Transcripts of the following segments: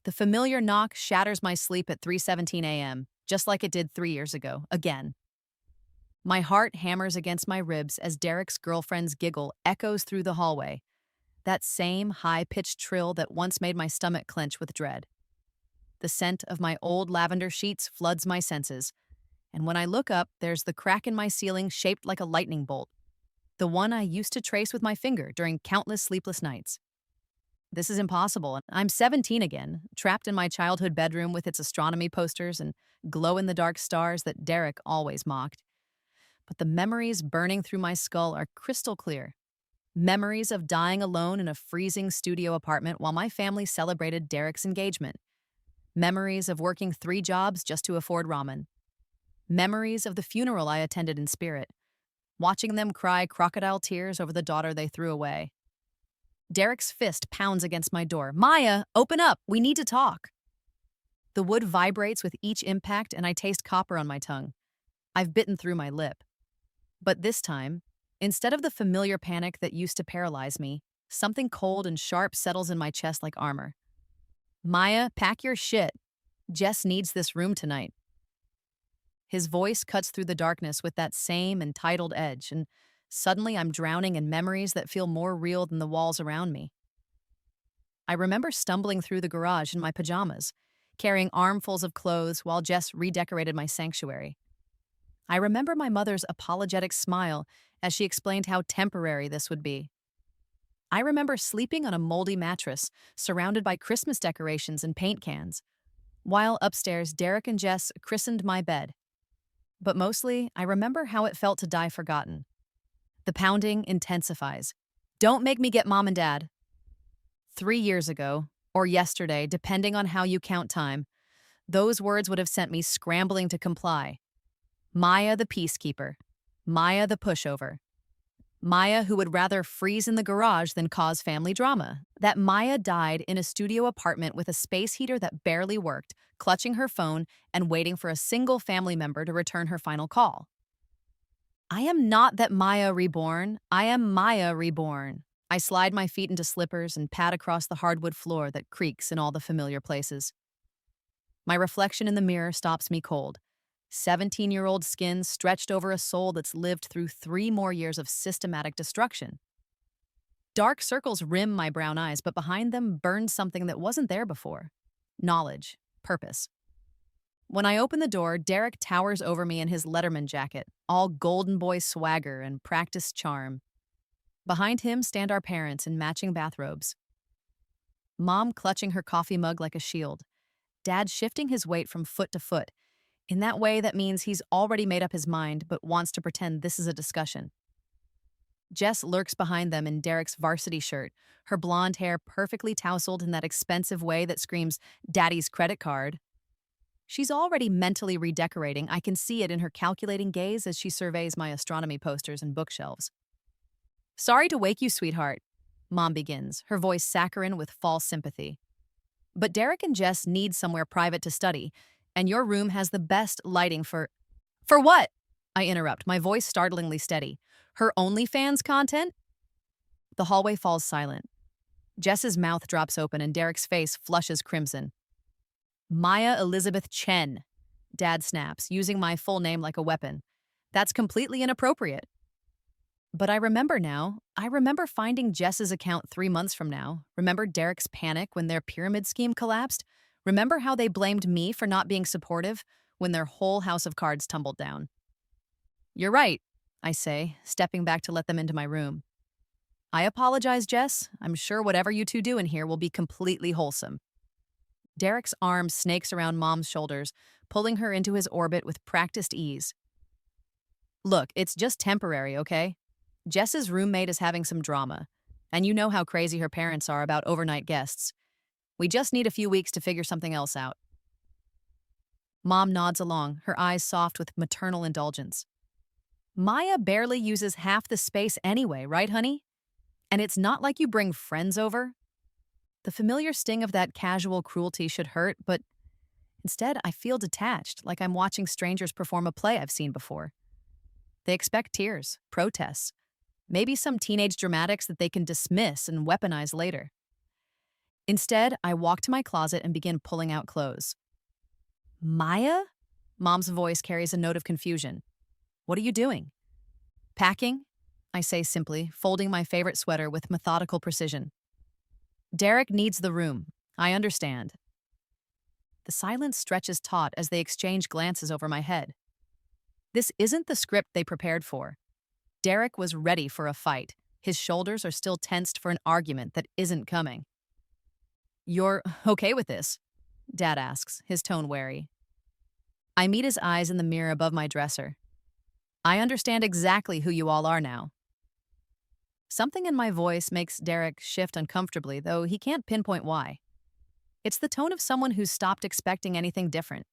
The familiar knock shatters my sleep at 3:17 a.m., just like it did 3 years ago, again. My heart hammers against my ribs as Derek's girlfriend's giggle echoes through the hallway, that same high-pitched trill that once made my stomach clench with dread. The scent of my old lavender sheets floods my senses, and when I look up, there's the crack in my ceiling shaped like a lightning bolt, the one I used to trace with my finger during countless sleepless nights. This is impossible. I'm 17 again, trapped in my childhood bedroom with its astronomy posters and glow-in-the-dark stars that Derek always mocked. But the memories burning through my skull are crystal clear. Memories of dying alone in a freezing studio apartment while my family celebrated Derek's engagement. Memories of working 3 jobs just to afford ramen. Memories of the funeral I attended in spirit, watching them cry crocodile tears over the daughter they threw away. Derek's fist pounds against my door. "Maya, open up! We need to talk!" The wood vibrates with each impact, and I taste copper on my tongue. I've bitten through my lip. But this time, instead of the familiar panic that used to paralyze me, something cold and sharp settles in my chest like armor. "Maya, pack your shit. Jess needs this room tonight." His voice cuts through the darkness with that same entitled edge, and suddenly I'm drowning in memories that feel more real than the walls around me. I remember stumbling through the garage in my pajamas, carrying armfuls of clothes while Jess redecorated my sanctuary. I remember my mother's apologetic smile as she explained how temporary this would be. I remember sleeping on a moldy mattress, surrounded by Christmas decorations and paint cans, while upstairs Derek and Jess christened my bed. But mostly, I remember how it felt to die forgotten. The pounding intensifies. "Don't make me get mom and dad." 3 years ago, or yesterday, depending on how you count time, those words would have sent me scrambling to comply. Maya the peacekeeper. Maya the pushover. Maya who would rather freeze in the garage than cause family drama. That Maya died in a studio apartment with a space heater that barely worked, clutching her phone and waiting for a single family member to return her final call. I am not that Maya reborn. I am Maya reborn. I slide my feet into slippers and pad across the hardwood floor that creaks in all the familiar places. My reflection in the mirror stops me cold. 17-year-old skin stretched over a soul that's lived through 3 more years of systematic destruction. Dark circles rim my brown eyes, but behind them burns something that wasn't there before. Knowledge. Purpose. When I open the door, Derek towers over me in his Letterman jacket, all golden boy swagger and practiced charm. Behind him stand our parents in matching bathrobes. Mom clutching her coffee mug like a shield. Dad shifting his weight from foot to foot, in that way that means he's already made up his mind but wants to pretend this is a discussion. Jess lurks behind them in Derek's varsity shirt, her blonde hair perfectly tousled in that expensive way that screams, "Daddy's credit card." She's already mentally redecorating. I can see it in her calculating gaze as she surveys my astronomy posters and bookshelves. "Sorry to wake you, sweetheart," Mom begins, her voice saccharine with false sympathy. "But Derek and Jess need somewhere private to study, and your room has the best lighting for—" "For what?" I interrupt, my voice startlingly steady. "Her OnlyFans content?" The hallway falls silent. Jess's mouth drops open and Derek's face flushes crimson. "Maya Elizabeth Chen," Dad snaps, using my full name like a weapon. "That's completely inappropriate." But I remember now. I remember finding Jess's account 3 months from now. Remember Derek's panic when their pyramid scheme collapsed. Remember how they blamed me for not being supportive when their whole house of cards tumbled down. "You're right," I say, stepping back to let them into my room. "I apologize, Jess. I'm sure whatever you two do in here will be completely wholesome." Derek's arm snakes around Mom's shoulders, pulling her into his orbit with practiced ease. "Look, it's just temporary, okay? Jess's roommate is having some drama, and you know how crazy her parents are about overnight guests. We just need a few weeks to figure something else out." Mom nods along, her eyes soft with maternal indulgence. "Maya barely uses half the space anyway, right, honey? And it's not like you bring friends over." The familiar sting of that casual cruelty should hurt, but instead I feel detached, like I'm watching strangers perform a play I've seen before. They expect tears, protests, maybe some teenage dramatics that they can dismiss and weaponize later. Instead, I walk to my closet and begin pulling out clothes. Maya? Mom's voice carries a note of confusion. What are you doing? Packing? I say simply, folding my favorite sweater with methodical precision. Derek needs the room. I understand. The silence stretches taut as they exchange glances over my head. This isn't the script they prepared for. Derek was ready for a fight. His shoulders are still tensed for an argument that isn't coming. You're okay with this? Dad asks, his tone wary. I meet his eyes in the mirror above my dresser. I understand exactly who you all are now. Something in my voice makes Derek shift uncomfortably, though he can't pinpoint why. It's the tone of someone who's stopped expecting anything different,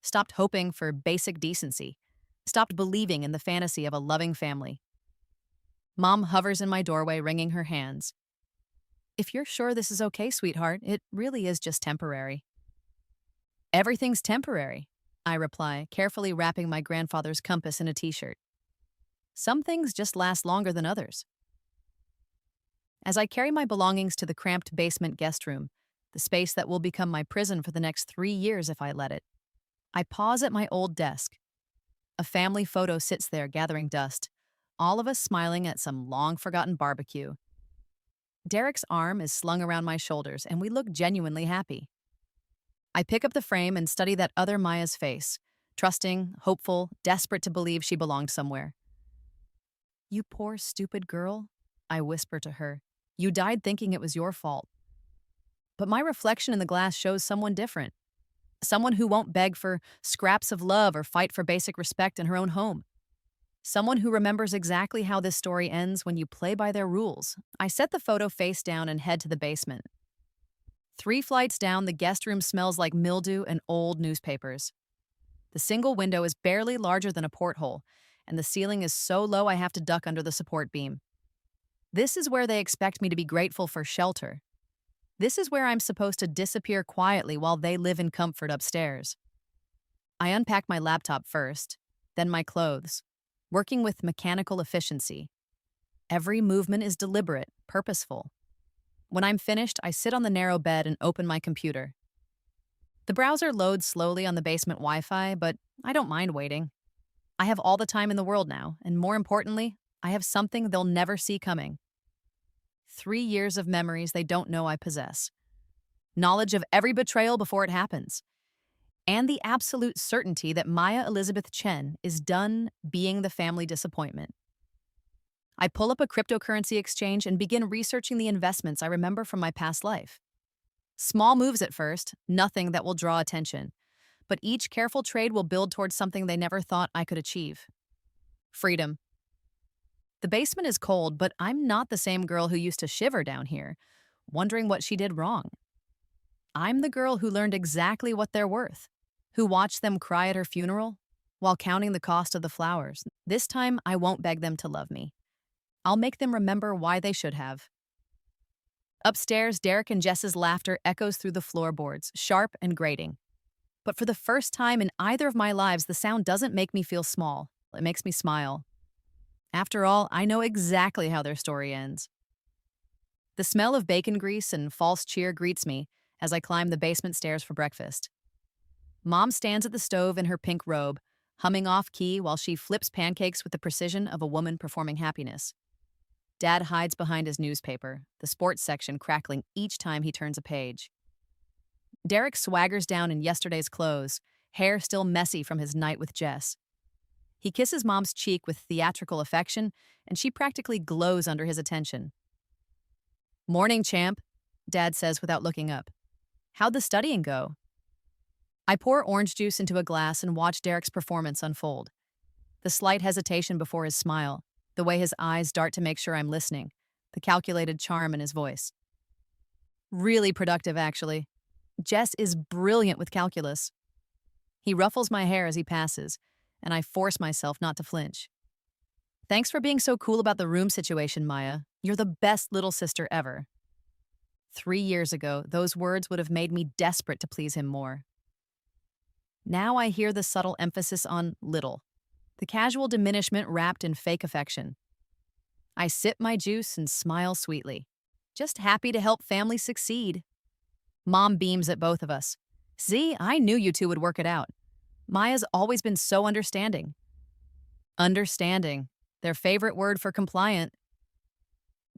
stopped hoping for basic decency, stopped believing in the fantasy of a loving family. Mom hovers in my doorway, wringing her hands. If you're sure this is okay, sweetheart, it really is just temporary. Everything's temporary, I reply, carefully wrapping my grandfather's compass in a t-shirt. Some things just last longer than others. As I carry my belongings to the cramped basement guest room, the space that will become my prison for the next 3 years if I let it, I pause at my old desk. A family photo sits there gathering dust, all of us smiling at some long-forgotten barbecue. Derek's arm is slung around my shoulders, and we look genuinely happy. I pick up the frame and study that other Maya's face, trusting, hopeful, desperate to believe she belonged somewhere. You poor, stupid girl, I whisper to her. You died thinking it was your fault. But my reflection in the glass shows someone different. Someone who won't beg for scraps of love or fight for basic respect in her own home. Someone who remembers exactly how this story ends when you play by their rules. I set the photo face down and head to the basement. 3 flights down, the guest room smells like mildew and old newspapers. The single window is barely larger than a porthole, and the ceiling is so low I have to duck under the support beam. This is where they expect me to be grateful for shelter. This is where I'm supposed to disappear quietly while they live in comfort upstairs. I unpack my laptop first, then my clothes, working with mechanical efficiency. Every movement is deliberate, purposeful. When I'm finished, I sit on the narrow bed and open my computer. The browser loads slowly on the basement Wi-Fi, but I don't mind waiting. I have all the time in the world now, and more importantly, I have something they'll never see coming. 3 years of memories they don't know I possess. Knowledge of every betrayal before it happens. And the absolute certainty that Maya Elizabeth Chen is done being the family disappointment. I pull up a cryptocurrency exchange and begin researching the investments I remember from my past life. Small moves at first, nothing that will draw attention, but each careful trade will build towards something they never thought I could achieve. Freedom. The basement is cold, but I'm not the same girl who used to shiver down here, wondering what she did wrong. I'm the girl who learned exactly what they're worth, who watched them cry at her funeral while counting the cost of the flowers. This time, I won't beg them to love me. I'll make them remember why they should have. Upstairs, Derek and Jess's laughter echoes through the floorboards, sharp and grating. But for the first time in either of my lives, the sound doesn't make me feel small. It makes me smile. After all, I know exactly how their story ends. The smell of bacon grease and false cheer greets me as I climb the basement stairs for breakfast. Mom stands at the stove in her pink robe, humming off-key while she flips pancakes with the precision of a woman performing happiness. Dad hides behind his newspaper, the sports section crackling each time he turns a page. Derek swaggers down in yesterday's clothes, hair still messy from his night with Jess. He kisses Mom's cheek with theatrical affection, and she practically glows under his attention. Morning, champ, Dad says without looking up. How'd the studying go? I pour orange juice into a glass and watch Derek's performance unfold. The slight hesitation before his smile, the way his eyes dart to make sure I'm listening, the calculated charm in his voice. Really productive, actually. Jess is brilliant with calculus. He ruffles my hair as he passes, and I force myself not to flinch. Thanks for being so cool about the room situation, Maya. You're the best little sister ever. 3 years ago, those words would have made me desperate to please him more. Now I hear the subtle emphasis on little, the casual diminishment wrapped in fake affection. I sip my juice and smile sweetly, just happy to help family succeed. Mom beams at both of us. See, I knew you two would work it out. Maya's always been so understanding. Understanding. Their favorite word for compliant.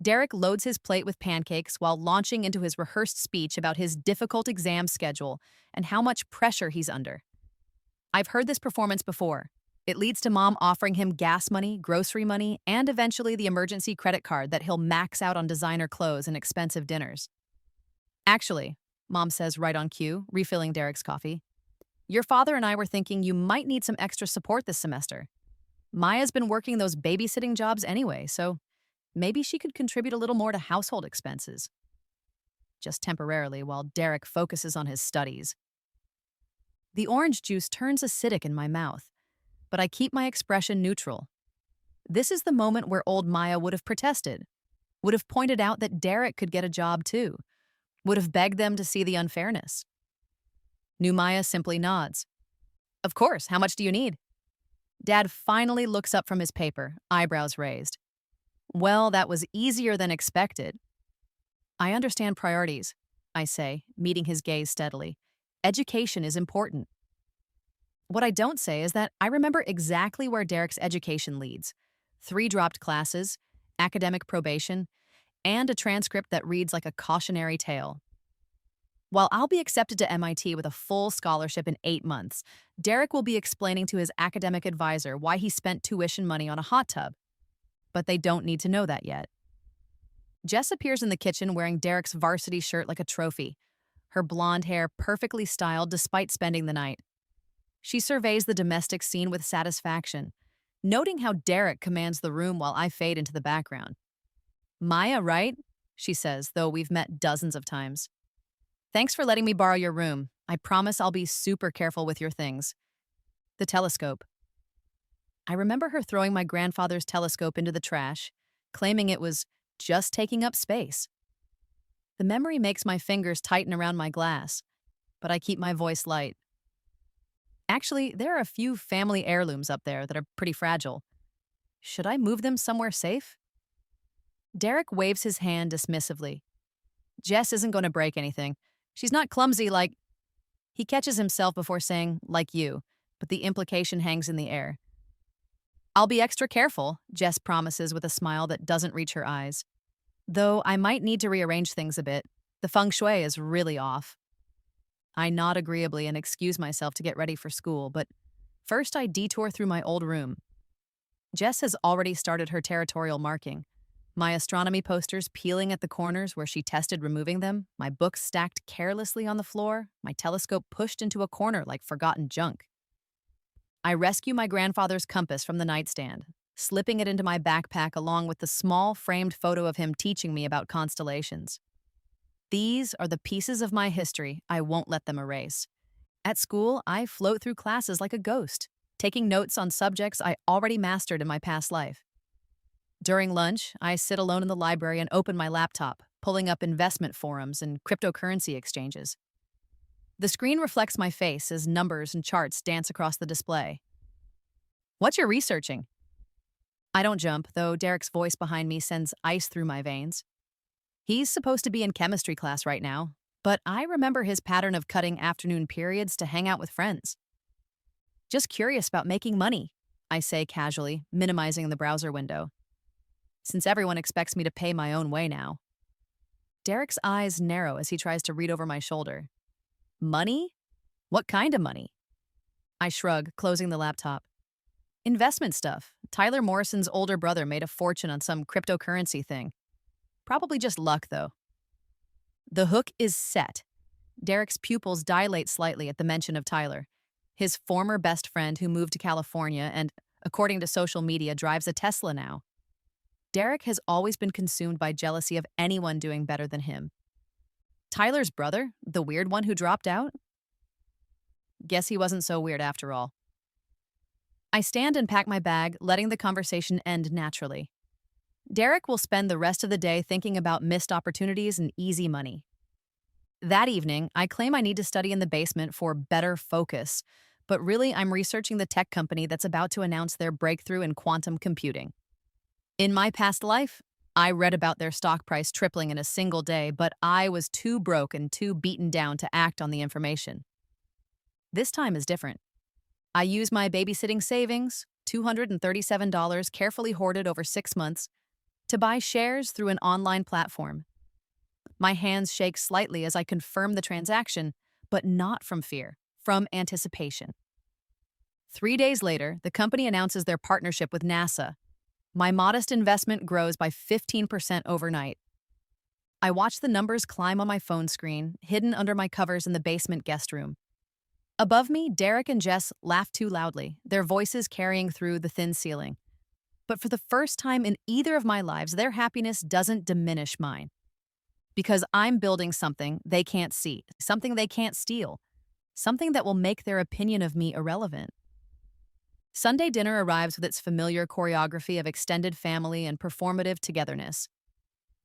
Derek loads his plate with pancakes while launching into his rehearsed speech about his difficult exam schedule and how much pressure he's under. I've heard this performance before. It leads to Mom offering him gas money, grocery money, and eventually the emergency credit card that he'll max out on designer clothes and expensive dinners. Actually, Mom says right on cue, refilling Derek's coffee, your father and I were thinking you might need some extra support this semester. Maya's been working those babysitting jobs anyway, so maybe she could contribute a little more to household expenses. Just temporarily while Derek focuses on his studies. The orange juice turns acidic in my mouth, but I keep my expression neutral. This is the moment where old Maya would have protested, would have pointed out that Derek could get a job too, would have begged them to see the unfairness. New Maya simply nods. Of course, how much do you need? Dad finally looks up from his paper, eyebrows raised. Well, that was easier than expected. I understand priorities, I say, meeting his gaze steadily. Education is important. What I don't say is that I remember exactly where Derek's education leads. 3 dropped classes, academic probation, and a transcript that reads like a cautionary tale. While I'll be accepted to MIT with a full scholarship in 8 months, Derek will be explaining to his academic advisor why he spent tuition money on a hot tub. But they don't need to know that yet. Jess appears in the kitchen wearing Derek's varsity shirt like a trophy, her blonde hair perfectly styled despite spending the night. She surveys the domestic scene with satisfaction, noting how Derek commands the room while I fade into the background. Maya, right? She says, though we've met dozens of times. Thanks for letting me borrow your room. I promise I'll be super careful with your things. The telescope. I remember her throwing my grandfather's telescope into the trash, claiming it was just taking up space. The memory makes my fingers tighten around my glass, but I keep my voice light. Actually, there are a few family heirlooms up there that are pretty fragile. Should I move them somewhere safe? Derek waves his hand dismissively. Jess isn't going to break anything. She's not clumsy like... He catches himself before saying, like you, but the implication hangs in the air. I'll be extra careful, Jess promises with a smile that doesn't reach her eyes. Though I might need to rearrange things a bit. The feng shui is really off. I nod agreeably and excuse myself to get ready for school, but first I detour through my old room. Jess has already started her territorial marking. My astronomy posters peeling at the corners where she tested removing them, my books stacked carelessly on the floor, my telescope pushed into a corner like forgotten junk. I rescue my grandfather's compass from the nightstand, slipping it into my backpack along with the small framed photo of him teaching me about constellations. These are the pieces of my history I won't let them erase. At school, I float through classes like a ghost, taking notes on subjects I already mastered in my past life. During lunch, I sit alone in the library and open my laptop, pulling up investment forums and cryptocurrency exchanges. The screen reflects my face as numbers and charts dance across the display. What you're researching? I don't jump, though Derek's voice behind me sends ice through my veins. He's supposed to be in chemistry class right now, but I remember his pattern of cutting afternoon periods to hang out with friends. Just curious about making money, I say casually, minimizing the browser window. Since everyone expects me to pay my own way now. Derek's eyes narrow as he tries to read over my shoulder. Money? What kind of money? I shrug, closing the laptop. Investment stuff. Tyler Morrison's older brother made a fortune on some cryptocurrency thing. Probably just luck, though. The hook is set. Derek's pupils dilate slightly at the mention of Tyler, his former best friend who moved to California and, according to social media, drives a Tesla now. Derek has always been consumed by jealousy of anyone doing better than him. Tyler's brother, the weird one who dropped out? Guess he wasn't so weird after all. I stand and pack my bag, letting the conversation end naturally. Derek will spend the rest of the day thinking about missed opportunities and easy money. That evening, I claim I need to study in the basement for better focus, but really I'm researching the tech company that's about to announce their breakthrough in quantum computing. In my past life, I read about their stock price tripling in a single day, but I was too broke and too beaten down to act on the information. This time is different. I use my babysitting savings, $237 carefully hoarded over 6 months, to buy shares through an online platform. My hands shake slightly as I confirm the transaction, but not from fear, from anticipation. 3 days later, the company announces their partnership with NASA. My modest investment grows by 15% overnight. I watch the numbers climb on my phone screen, hidden under my covers in the basement guest room. Above me, Derek and Jess laugh too loudly, their voices carrying through the thin ceiling. But for the first time in either of my lives, their happiness doesn't diminish mine. Because I'm building something they can't see, something they can't steal, something that will make their opinion of me irrelevant. Sunday dinner arrives with its familiar choreography of extended family and performative togetherness.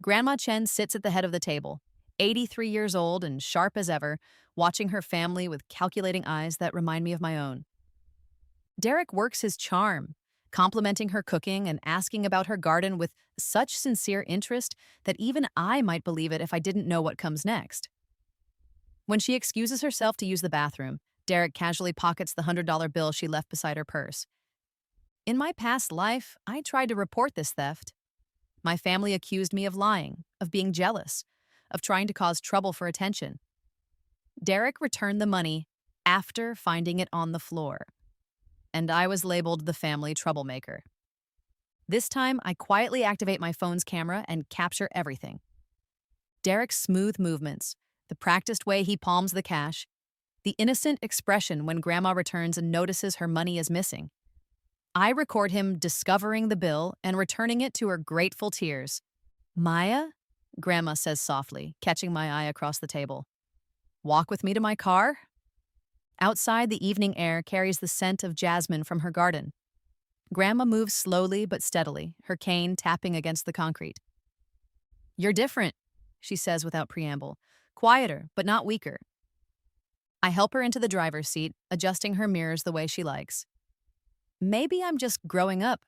Grandma Chen sits at the head of the table, 83 years old and sharp as ever, watching her family with calculating eyes that remind me of my own. Derek works his charm, complimenting her cooking and asking about her garden with such sincere interest that even I might believe it if I didn't know what comes next. When she excuses herself to use the bathroom, Derek casually pockets the $100 bill she left beside her purse. In my past life, I tried to report this theft. My family accused me of lying, of being jealous, of trying to cause trouble for attention. Derek returned the money after finding it on the floor, and I was labeled the family troublemaker. This time, I quietly activate my phone's camera and capture everything. Derek's smooth movements, the practiced way he palms the cash, the innocent expression when Grandma returns and notices her money is missing. I record him discovering the bill and returning it to her grateful tears. "Maya?" Grandma says softly, catching my eye across the table. "Walk with me to my car?" Outside, the evening air carries the scent of jasmine from her garden. Grandma moves slowly but steadily, her cane tapping against the concrete. "You're different," she says without preamble. "Quieter, but not weaker." I help her into the driver's seat, adjusting her mirrors the way she likes. "Maybe I'm just growing up."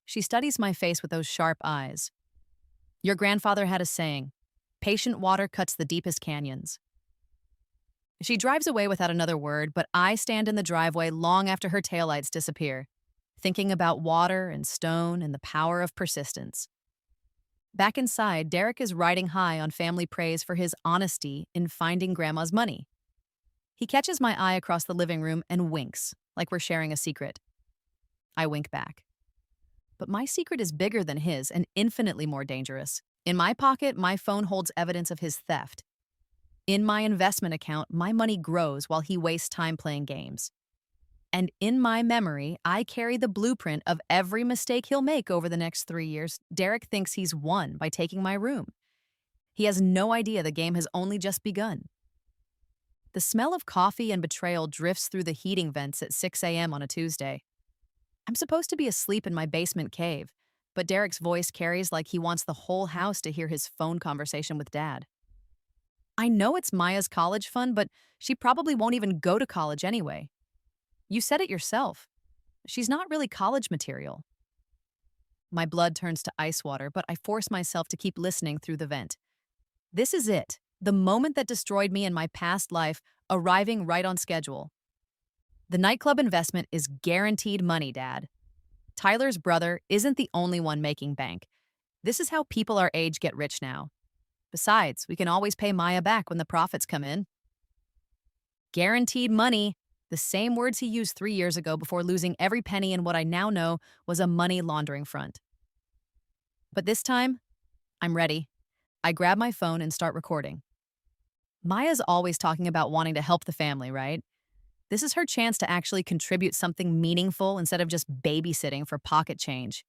She studies my face with those sharp eyes. "Your grandfather had a saying, 'Patient water cuts the deepest canyons.'" She drives away without another word, but I stand in the driveway long after her taillights disappear, thinking about water and stone and the power of persistence. Back inside, Derek is riding high on family praise for his honesty in finding Grandma's money. He catches my eye across the living room and winks, like we're sharing a secret. I wink back. But my secret is bigger than his and infinitely more dangerous. In my pocket, my phone holds evidence of his theft. In my investment account, my money grows while he wastes time playing games. And in my memory, I carry the blueprint of every mistake he'll make over the next 3 years. Derek thinks he's won by taking my room. He has no idea the game has only just begun. The smell of coffee and betrayal drifts through the heating vents at 6 a.m. on a Tuesday. I'm supposed to be asleep in my basement cave, but Derek's voice carries like he wants the whole house to hear his phone conversation with Dad. I know it's Maya's college fund, but she probably won't even go to college anyway. You said it yourself. She's not really college material. My blood turns to ice water, but I force myself to keep listening through the vent. This is it, the moment that destroyed me in my past life, arriving right on schedule. The nightclub investment is guaranteed money, Dad. Tyler's brother isn't the only one making bank. This is how people our age get rich now. Besides, we can always pay Maya back when the profits come in. Guaranteed money, the same words he used 3 years ago before losing every penny in what I now know was a money laundering front. But this time, I'm ready. I grab my phone and start recording. Maya's always talking about wanting to help the family, right? This is her chance to actually contribute something meaningful instead of just babysitting for pocket change.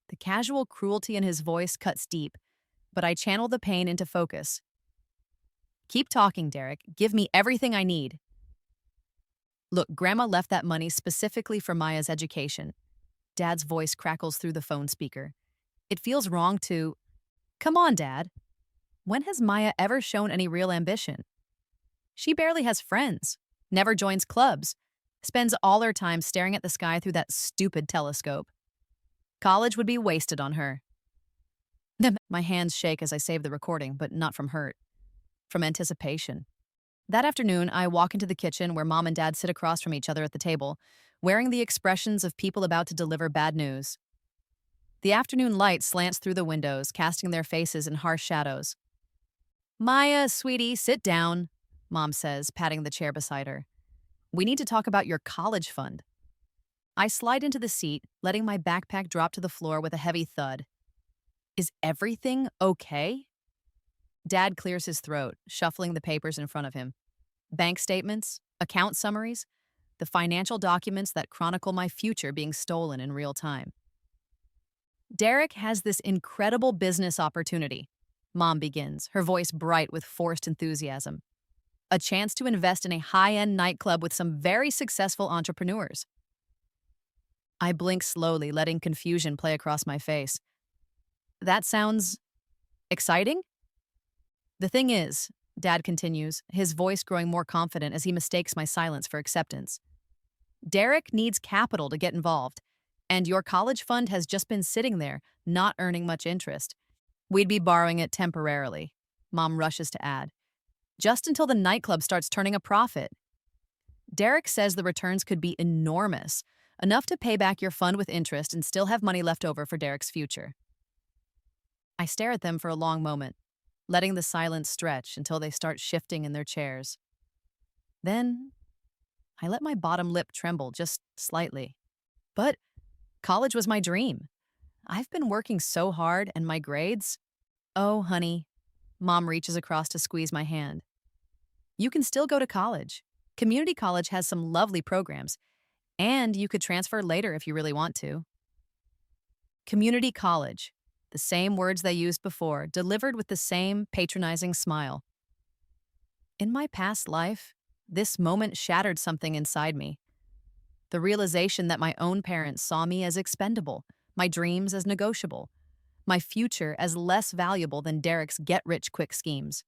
The casual cruelty in his voice cuts deep, but I channel the pain into focus. "Keep talking, Derek. Give me everything I need." "Look, Grandma left that money specifically for Maya's education." Dad's voice crackles through the phone speaker. "It feels wrong to—" "Come on, Dad. When has Maya ever shown any real ambition? She barely has friends, never joins clubs, spends all her time staring at the sky through that stupid telescope." College would be wasted on her. My hands shake as I save the recording, but not from hurt, from anticipation. That afternoon, I walk into the kitchen where Mom and Dad sit across from each other at the table, wearing the expressions of people about to deliver bad news. The afternoon light slants through the windows, casting their faces in harsh shadows. Maya, sweetie, sit down, Mom says, patting the chair beside her. We need to talk about your college fund. I slide into the seat, letting my backpack drop to the floor with a heavy thud. Is everything okay? Dad clears his throat, shuffling the papers in front of him. Bank statements, account summaries, the financial documents that chronicle my future being stolen in real time. Derek has this incredible business opportunity, Mom begins, her voice bright with forced enthusiasm. A chance to invest in a high-end nightclub with some very successful entrepreneurs. I blink slowly, letting confusion play across my face. That sounds exciting? The thing is, Dad continues, his voice growing more confident as he mistakes my silence for acceptance. Derek needs capital to get involved, and your college fund has just been sitting there, not earning much interest. We'd be borrowing it temporarily, Mom rushes to add, just until the nightclub starts turning a profit. Derek says the returns could be enormous, enough to pay back your fund with interest and still have money left over for Derek's future. I stare at them for a long moment, letting the silence stretch until they start shifting in their chairs. Then, I let my bottom lip tremble just slightly. But college was my dream. I've been working so hard, and my grades? Oh, honey. Mom reaches across to squeeze my hand. You can still go to college. Community college has some lovely programs, and you could transfer later if you really want to. Community college. The same words they used before, delivered with the same patronizing smile. In my past life, this moment shattered something inside me. The realization that my own parents saw me as expendable, my dreams as negotiable, my future as less valuable than Derek's get-rich-quick schemes.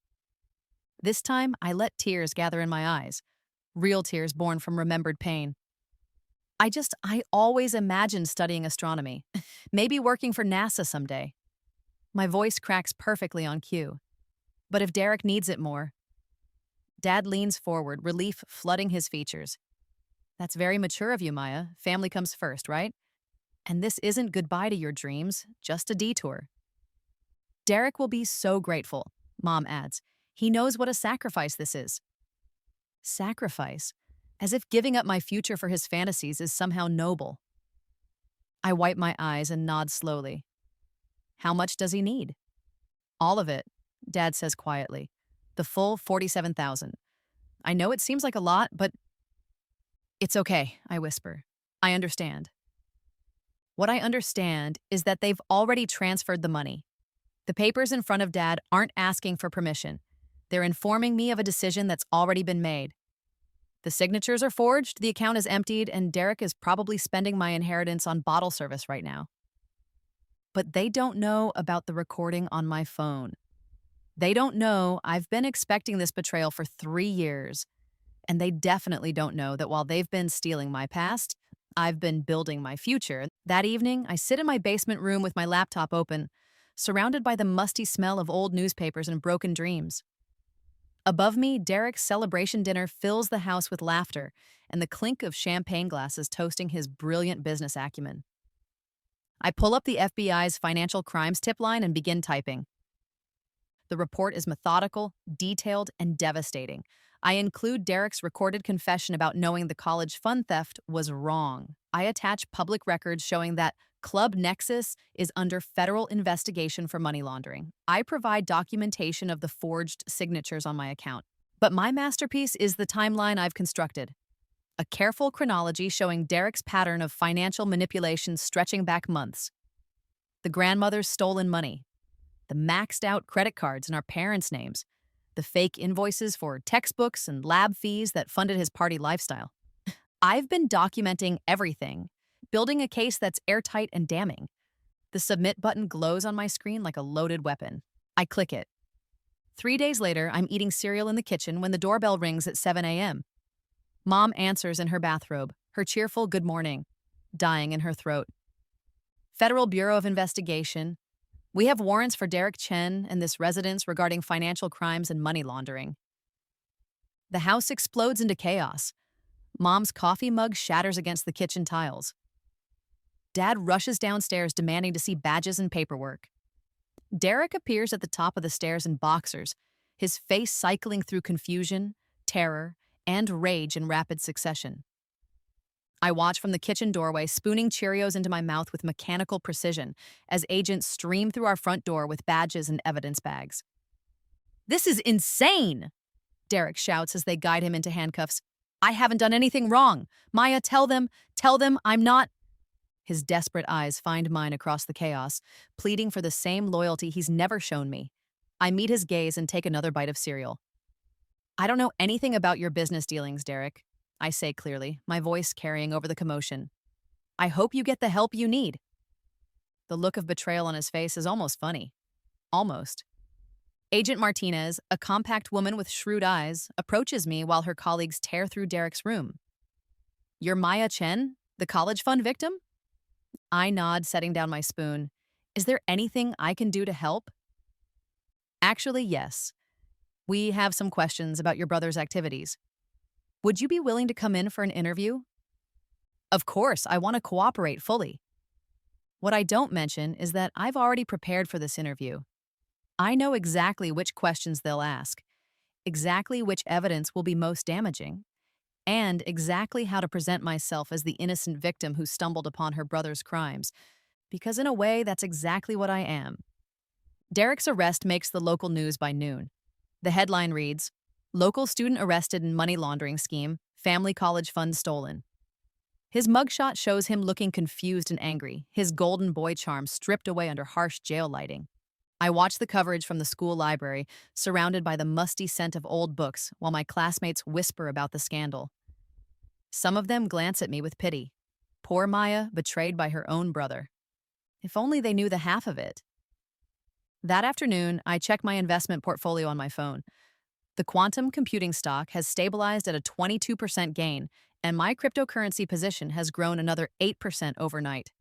This time, I let tears gather in my eyes, real tears born from remembered pain. I always imagined studying astronomy, maybe working for NASA someday. My voice cracks perfectly on cue. But if Derek needs it more... Dad leans forward, relief flooding his features. That's very mature of you, Maya. Family comes first, right? And this isn't goodbye to your dreams, just a detour. Derek will be so grateful, Mom adds. He knows what a sacrifice this is. Sacrifice? As if giving up my future for his fantasies is somehow noble. I wipe my eyes and nod slowly. How much does he need? All of it, Dad says quietly. The full $47,000. I know it seems like a lot, but... It's okay, I whisper. I understand. What I understand is that they've already transferred the money. The papers in front of Dad aren't asking for permission. They're informing me of a decision that's already been made. The signatures are forged, the account is emptied, and Derek is probably spending my inheritance on bottle service right now. But they don't know about the recording on my phone. They don't know I've been expecting this betrayal for 3 years. And they definitely don't know that while they've been stealing my past, I've been building my future. That evening, I sit in my basement room with my laptop open, surrounded by the musty smell of old newspapers and broken dreams. Above me, Derek's celebration dinner fills the house with laughter and the clink of champagne glasses toasting his brilliant business acumen. I pull up the FBI's financial crimes tip line and begin typing. The report is methodical, detailed, and devastating. I include Derek's recorded confession about knowing the college fund theft was wrong. I attach public records showing that Club Nexus is under federal investigation for money laundering. I provide documentation of the forged signatures on my account. But my masterpiece is the timeline I've constructed. A careful chronology showing Derek's pattern of financial manipulation stretching back months. The grandmother's stolen money. The maxed-out credit cards in our parents' names. The fake invoices for textbooks and lab fees that funded his party lifestyle. I've been documenting everything, building a case that's airtight and damning. The submit button glows on my screen like a loaded weapon. I click it. 3 days later, I'm eating cereal in the kitchen when the doorbell rings at 7 a.m. Mom answers in her bathrobe, her cheerful good morning, dying in her throat. Federal Bureau of Investigation. We have warrants for Derek Chen and this residence regarding financial crimes and money laundering. The house explodes into chaos. Mom's coffee mug shatters against the kitchen tiles. Dad rushes downstairs demanding to see badges and paperwork. Derek appears at the top of the stairs in boxers, his face cycling through confusion, terror, and rage in rapid succession. I watch from the kitchen doorway, spooning Cheerios into my mouth with mechanical precision as agents stream through our front door with badges and evidence bags. "This is insane!" Derek shouts as they guide him into handcuffs. "I haven't done anything wrong. Maya, tell them I'm not—" His desperate eyes find mine across the chaos, pleading for the same loyalty he's never shown me. I meet his gaze and take another bite of cereal. "I don't know anything about your business dealings, Derek," I say clearly, my voice carrying over the commotion. "I hope you get the help you need." The look of betrayal on his face is almost funny. Almost. Agent Martinez, a compact woman with shrewd eyes, approaches me while her colleagues tear through Derek's room. "You're Maya Chen, the college fund victim?" I nod, setting down my spoon. "Is there anything I can do to help?" "Actually, yes. We have some questions about your brother's activities. Would you be willing to come in for an interview?" "Of course, I want to cooperate fully." What I don't mention is that I've already prepared for this interview. I know exactly which questions they'll ask, exactly which evidence will be most damaging, and exactly how to present myself as the innocent victim who stumbled upon her brother's crimes, because in a way, that's exactly what I am. Derek's arrest makes the local news by noon. The headline reads, "Local student arrested in money laundering scheme, family college fund stolen." His mugshot shows him looking confused and angry, his golden boy charm stripped away under harsh jail lighting. I watch the coverage from the school library, surrounded by the musty scent of old books, while my classmates whisper about the scandal. Some of them glance at me with pity. Poor Maya, betrayed by her own brother. If only they knew the half of it. That afternoon, I check my investment portfolio on my phone. The quantum computing stock has stabilized at a 22% gain, and my cryptocurrency position has grown another 8% overnight.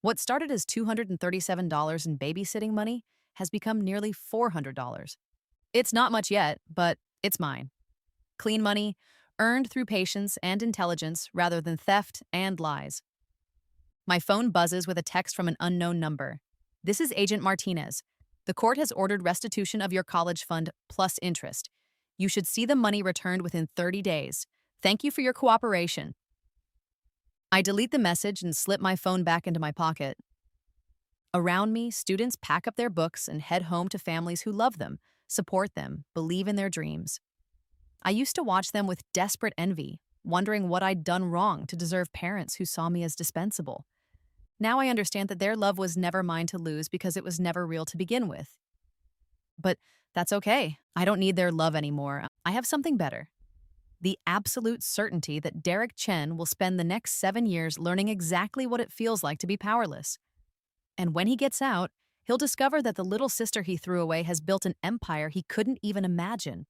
What started as $237 in babysitting money has become nearly $400. It's not much yet, but it's mine. Clean money, earned through patience and intelligence rather than theft and lies. My phone buzzes with a text from an unknown number. "This is Agent Martinez. The court has ordered restitution of your college fund plus interest. You should see the money returned within 30 days. Thank you for your cooperation." I delete the message and slip my phone back into my pocket. Around me, students pack up their books and head home to families who love them, support them, believe in their dreams. I used to watch them with desperate envy, wondering what I'd done wrong to deserve parents who saw me as dispensable. Now I understand that their love was never mine to lose because it was never real to begin with. But that's okay. I don't need their love anymore. I have something better. The absolute certainty that Derek Chen will spend the next 7 years learning exactly what it feels like to be powerless. And when he gets out, he'll discover that the little sister he threw away has built an empire he couldn't even imagine.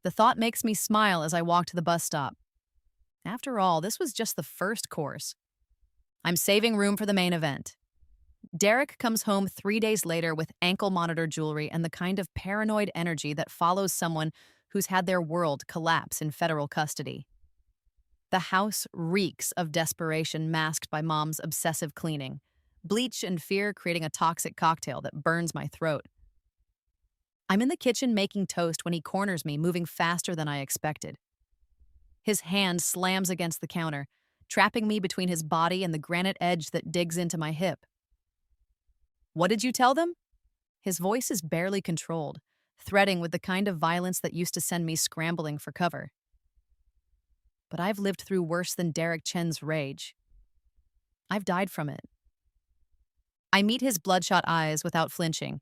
The thought makes me smile as I walk to the bus stop. After all, this was just the first course. I'm saving room for the main event. Derek comes home 3 days later with ankle monitor jewelry and the kind of paranoid energy that follows someone who's had their world collapse in federal custody. The house reeks of desperation masked by Mom's obsessive cleaning, bleach and fear creating a toxic cocktail that burns my throat. I'm in the kitchen making toast when he corners me, moving faster than I expected. His hand slams against the counter, trapping me between his body and the granite edge that digs into my hip. "What did you tell them?" His voice is barely controlled, threatening with the kind of violence that used to send me scrambling for cover. But I've lived through worse than Derek Chen's rage. I've died from it. I meet his bloodshot eyes without flinching.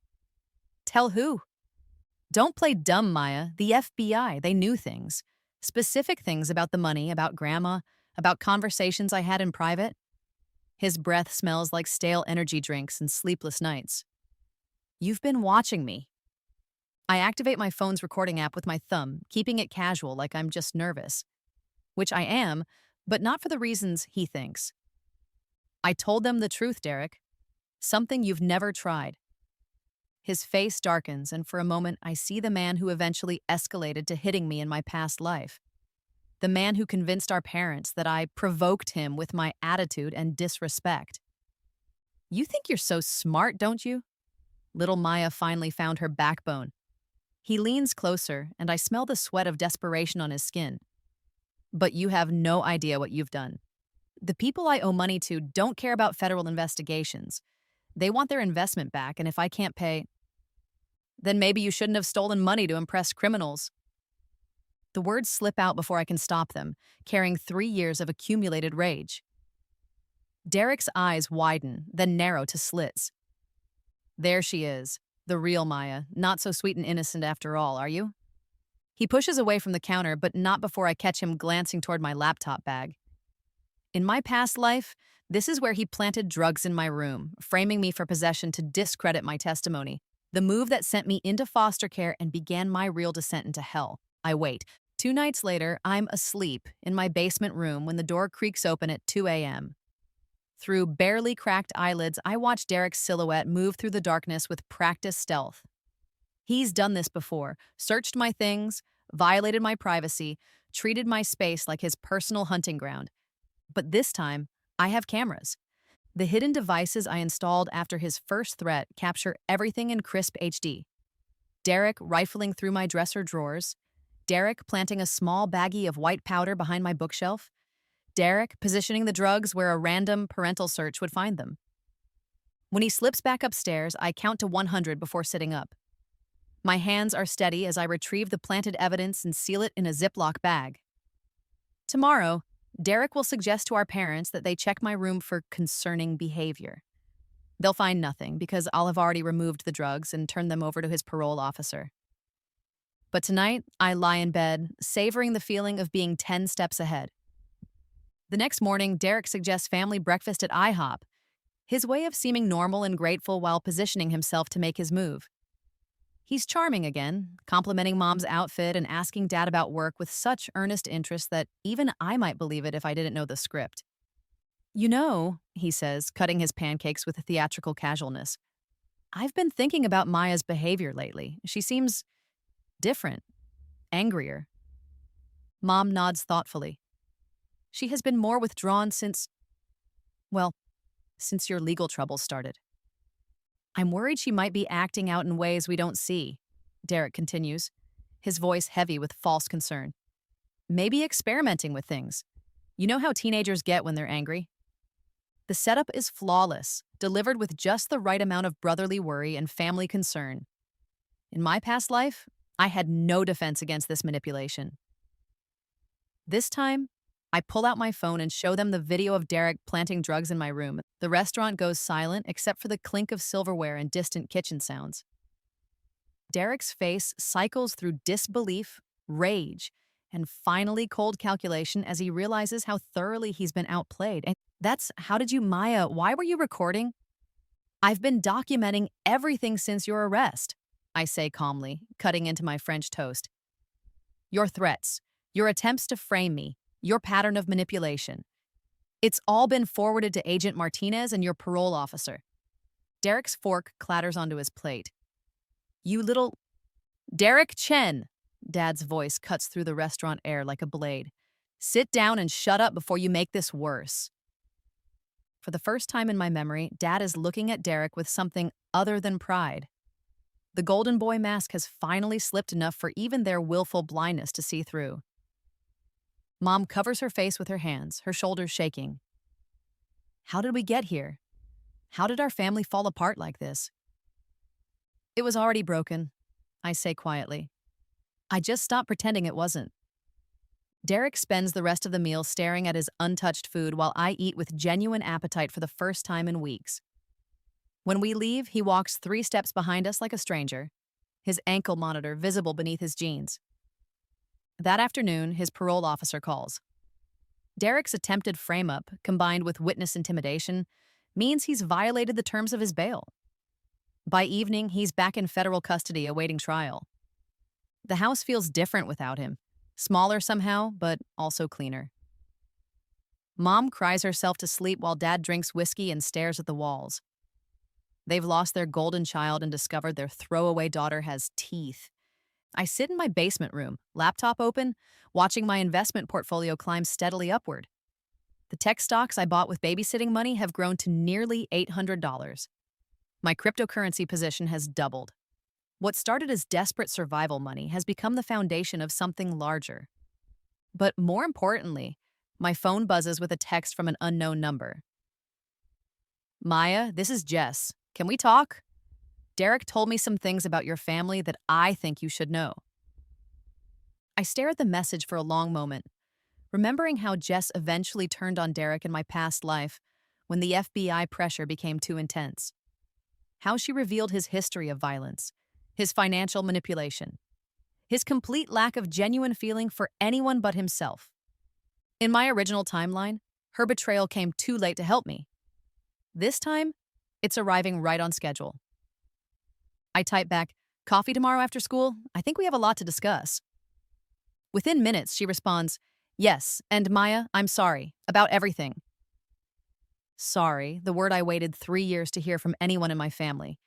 "Tell who?" "Don't play dumb, Maya. The FBI, they knew things. Specific things about the money, about Grandma, about conversations I had in private." His breath smells like stale energy drinks and sleepless nights. "You've been watching me." I activate my phone's recording app with my thumb, keeping it casual like I'm just nervous. Which I am, but not for the reasons he thinks. I told them the truth, Derek. Something you've never tried. His face darkens, and for a moment, I see the man who eventually escalated to hitting me in my past life. The man who convinced our parents that I provoked him with my attitude and disrespect. You think you're so smart, don't you? Little Maya finally found her backbone. He leans closer, and I smell the sweat of desperation on his skin. But you have no idea what you've done. The people I owe money to don't care about federal investigations. They want their investment back, and if I can't pay, then maybe you shouldn't have stolen money to impress criminals. The words slip out before I can stop them, carrying 3 years of accumulated rage. Derek's eyes widen, then narrow to slits. There she is, the real Maya, not so sweet and innocent after all, are you? He pushes away from the counter, but not before I catch him glancing toward my laptop bag. In my past life, this is where he planted drugs in my room, framing me for possession to discredit my testimony. The move that sent me into foster care and began my real descent into hell. I wait. 2 nights later, I'm asleep in my basement room when the door creaks open at 2 a.m. Through barely cracked eyelids, I watch Derek's silhouette move through the darkness with practiced stealth. He's done this before, searched my things, violated my privacy, treated my space like his personal hunting ground. But this time, I have cameras. The hidden devices I installed after his first threat capture everything in crisp HD. Derek rifling through my dresser drawers, Derek planting a small baggie of white powder behind my bookshelf, Derek positioning the drugs where a random parental search would find them. When he slips back upstairs, I count to 100 before sitting up. My hands are steady as I retrieve the planted evidence and seal it in a Ziploc bag. Tomorrow, Derek will suggest to our parents that they check my room for concerning behavior. They'll find nothing because I'll have already removed the drugs and turned them over to his parole officer. But tonight, I lie in bed, savoring the feeling of being 10 steps ahead. The next morning, Derek suggests family breakfast at IHOP, his way of seeming normal and grateful while positioning himself to make his move. He's charming again, complimenting Mom's outfit and asking Dad about work with such earnest interest that even I might believe it if I didn't know the script. You know, he says, cutting his pancakes with a theatrical casualness, I've been thinking about Maya's behavior lately. She seems different, angrier. Mom nods thoughtfully. She has been more withdrawn since your legal troubles started. I'm worried she might be acting out in ways we don't see, Derek continues, his voice heavy with false concern. Maybe experimenting with things. You know how teenagers get when they're angry? The setup is flawless, delivered with just the right amount of brotherly worry and family concern. In my past life, I had no defense against this manipulation. This time, I pull out my phone and show them the video of Derek planting drugs in my room. The restaurant goes silent except for the clink of silverware and distant kitchen sounds. Derek's face cycles through disbelief, rage, and finally cold calculation as he realizes how thoroughly he's been outplayed. And that's, how did you, Maya, why were you recording? I've been documenting everything since your arrest, I say calmly, cutting into my French toast. Your threats, your attempts to frame me, your pattern of manipulation. It's all been forwarded to Agent Martinez and your parole officer. Derek's fork clatters onto his plate. You little... Derek Chen! Dad's voice cuts through the restaurant air like a blade. Sit down and shut up before you make this worse. For the first time in my memory, Dad is looking at Derek with something other than pride. The golden boy mask has finally slipped enough for even their willful blindness to see through. Mom covers her face with her hands, her shoulders shaking. How did we get here? How did our family fall apart like this? It was already broken, I say quietly. I just stopped pretending it wasn't. Derek spends the rest of the meal staring at his untouched food while I eat with genuine appetite for the first time in weeks. When we leave, he walks 3 steps behind us like a stranger, his ankle monitor visible beneath his jeans. That afternoon, his parole officer calls. Derek's attempted frame-up, combined with witness intimidation, means he's violated the terms of his bail. By evening, he's back in federal custody awaiting trial. The house feels different without him. Smaller somehow, but also cleaner. Mom cries herself to sleep while Dad drinks whiskey and stares at the walls. They've lost their golden child and discovered their throwaway daughter has teeth. I sit in my basement room, laptop open, watching my investment portfolio climb steadily upward. The tech stocks I bought with babysitting money have grown to nearly $800. My cryptocurrency position has doubled. What started as desperate survival money has become the foundation of something larger. But more importantly, my phone buzzes with a text from an unknown number. Maya, this is Jess. Can we talk? Derek told me some things about your family that I think you should know. I stare at the message for a long moment, remembering how Jess eventually turned on Derek in my past life when the FBI pressure became too intense. How she revealed his history of violence, his financial manipulation, his complete lack of genuine feeling for anyone but himself. In my original timeline, her betrayal came too late to help me. This time, it's arriving right on schedule. I type back, "Coffee tomorrow after school? I think we have a lot to discuss." Within minutes, she responds, "Yes, and Maya, I'm sorry. About everything." Sorry, the word I waited 3 years to hear from anyone in my family.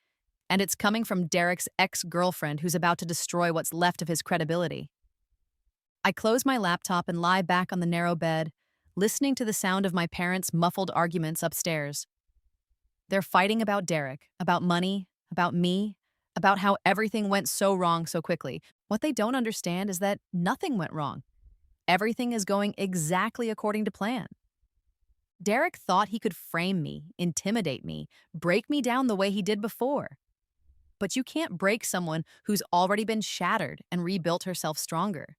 And it's coming from Derek's ex-girlfriend who's about to destroy what's left of his credibility. I close my laptop and lie back on the narrow bed, listening to the sound of my parents' muffled arguments upstairs. They're fighting about Derek, about money, about me, about how everything went so wrong so quickly. What they don't understand is that nothing went wrong. Everything is going exactly according to plan. Derek thought he could frame me, intimidate me, break me down the way he did before. But you can't break someone who's already been shattered and rebuilt herself stronger.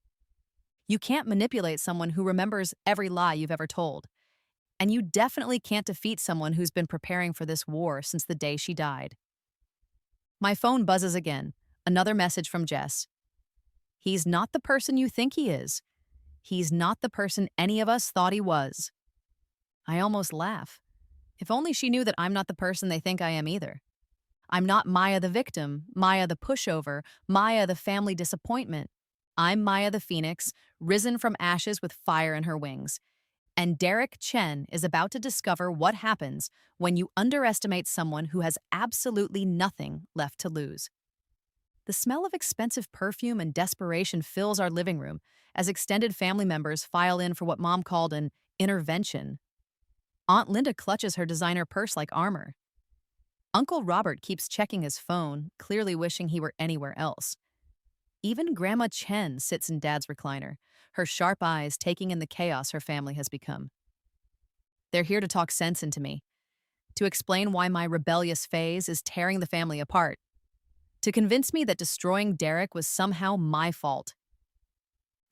You can't manipulate someone who remembers every lie you've ever told. And you definitely can't defeat someone who's been preparing for this war since the day she died. My phone buzzes again, another message from Jess. He's not the person you think he is. He's not the person any of us thought he was. I almost laugh. If only she knew that I'm not the person they think I am either. I'm not Maya the victim, Maya the pushover, Maya the family disappointment. I'm Maya the phoenix, risen from ashes with fire in her wings. And Derek Chen is about to discover what happens when you underestimate someone who has absolutely nothing left to lose. The smell of expensive perfume and desperation fills our living room as extended family members file in for what Mom called an intervention. Aunt Linda clutches her designer purse like armor. Uncle Robert keeps checking his phone, clearly wishing he were anywhere else. Even Grandma Chen sits in Dad's recliner, her sharp eyes taking in the chaos her family has become. They're here to talk sense into me, to explain why my rebellious phase is tearing the family apart, to convince me that destroying Derek was somehow my fault.